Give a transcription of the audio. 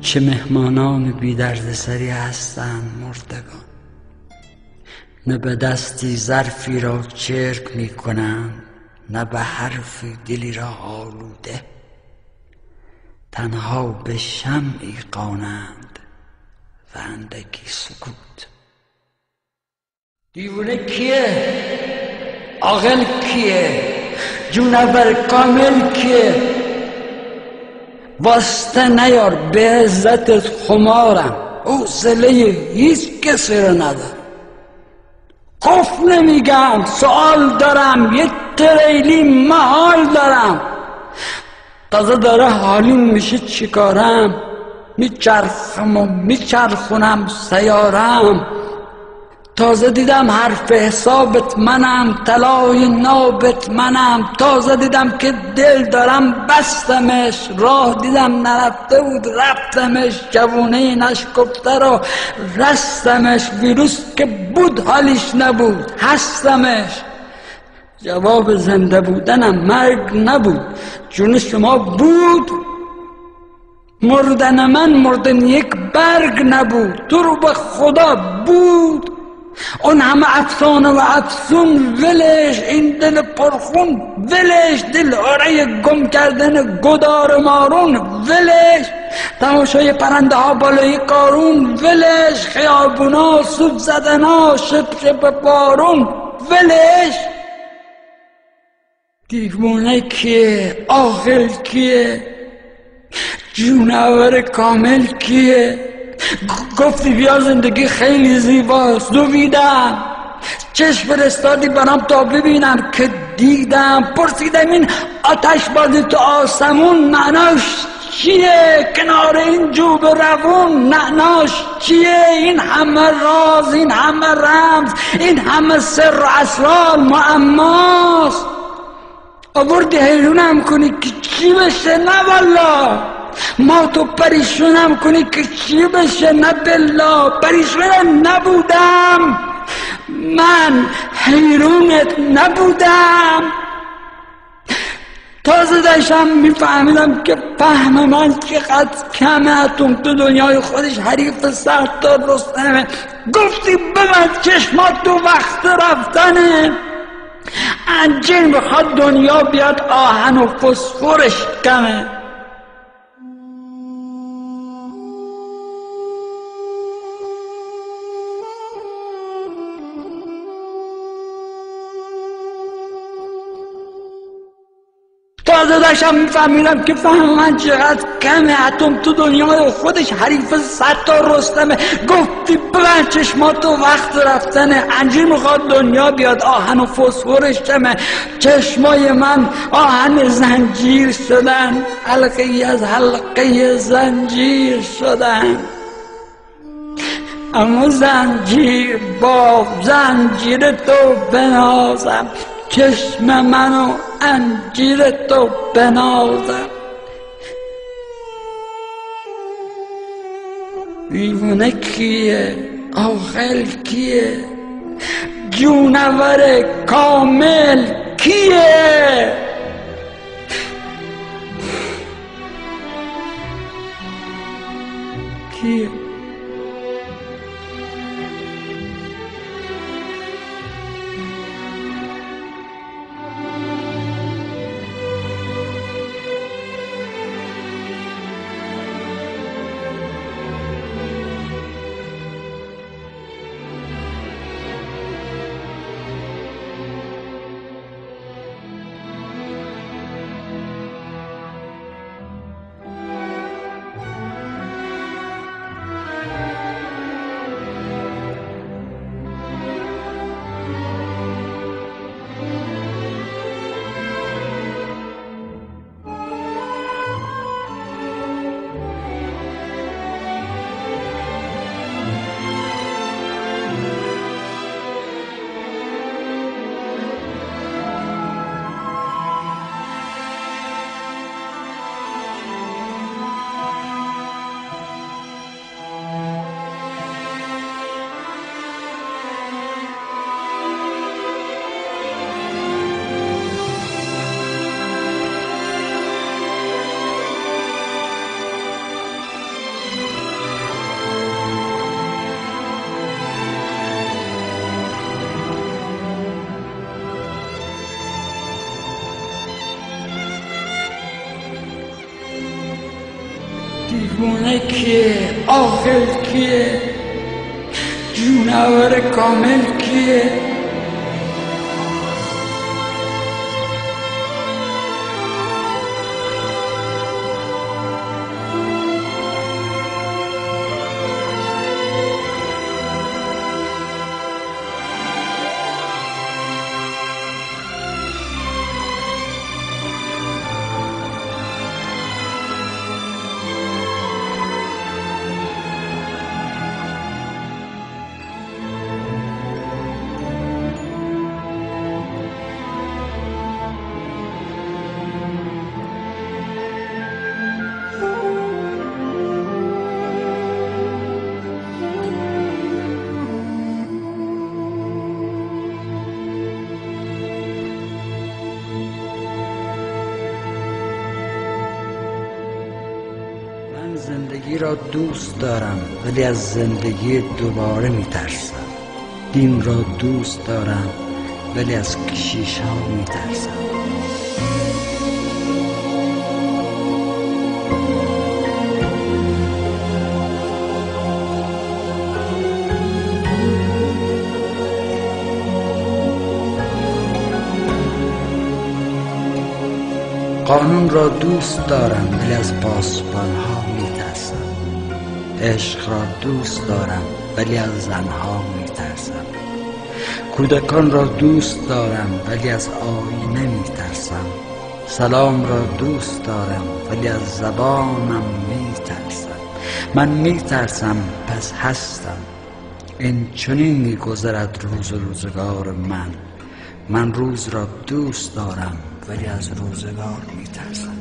چه مهمانان بی دردسری هستند مردگان، نه به دستی ظرفی را چرک می کنند، نه به حرفی دلی را آلوده، تنها به شمعی قانند و اندکی سکوت. دیوونه کیه؟ عاقل کیه؟ جونور کامل کیه؟ واسطه نیار، به عزتت خمارم، حوصله هیچ کسی رو ندارم. خوف نمیگم، سوال دارم، یه تریلی محال دارم. تازه داره حالیم میشه چیکارم، میچرخم و میچرخونم سیارم. تازه دیدم حرف حسابت منم، طلای نابت منم. تازه دیدم که دل دارم بستمش، راه دیدم نرفته بود رفتمش. جوونه نشکفته رو رستمش، ویروس که بود حالیش نبود هستمش. جواب زنده بودنم مرگ نبود، جون شما بود. مردن من مردن یک برگ نبود، تو رو به خدا بود. اون همه افسانه و افسون ولش، این دل پرخون ولش، دل آره گم کردن گدار مارون ولش، تماشای پرنده ها بالای قارون ولش، خیابونا سوب زدنا شپ شپ بارون ولش. دیوونه کیه؟ عاقل کیه؟ جونور کامل کیه؟ گفتی بیا زندگی خیلی زیباست، دویدم، چشم فرستادی برام تا ببینم که دیدم. پرسیدم این آتش بازی تو آسمون معناش چیه؟ کنار این جوب روون معناش چیه؟ این همه راز، این همه رمز، این همه سر و اسرار معماست. آوردی حیرونم کنی که چی بشه؟ نه والا. ما تو پریشونم کنی که چی بشه؟ نه بالله. پریشونم نبودم، من حیرونت نبودم. تازه داشتم میفهمیدم که فهم من چقدر کمه. اتم تو دنیای خودش حریف سردار رستمه. گفتی ببند چشمات تو وقت رفتنه، انجیر میخواد دنیا بیاد آهن و فسفرش کمه. تازه داشتم میفهمیدم که فهم من چقدر کمه. اتم تو دنیای خودش حریف ستار رستمه. گفتی ببند چشماتو وقت رفتنه، انجیر میخواد دنیا بیاد آهن و فسفرش کمه. چشمای من آهن زنجیر شدن، حلقه از حلقه زنجیر شدن. اما زنجیر با زنجیر تو بنازم، چشم منو انجیر تو بنازم. دیوونه کیه؟ عاقل کیه؟ جونور کامل کیه؟ کیه؟ دیوونه کیه؟ عاقل کیه؟ جونور کامل کیه؟ زندگی را دوست دارم ولی از زندگی دوباره میترسم. دین را دوست دارم ولی از کشیش ها میترسم. قانون را دوست دارم ولی از پاسبان ها میترسم. عشق را دوست دارم ولی از زنها میترسم. کودکان را دوست دارم ولی از آینه میترسم. سلام را دوست دارم ولی از زبانم میترسم. من میترسم پس هستم. این چنین میگذرد روز و روزگار من. من روز را دوست دارم ولی از روزگار میترسم.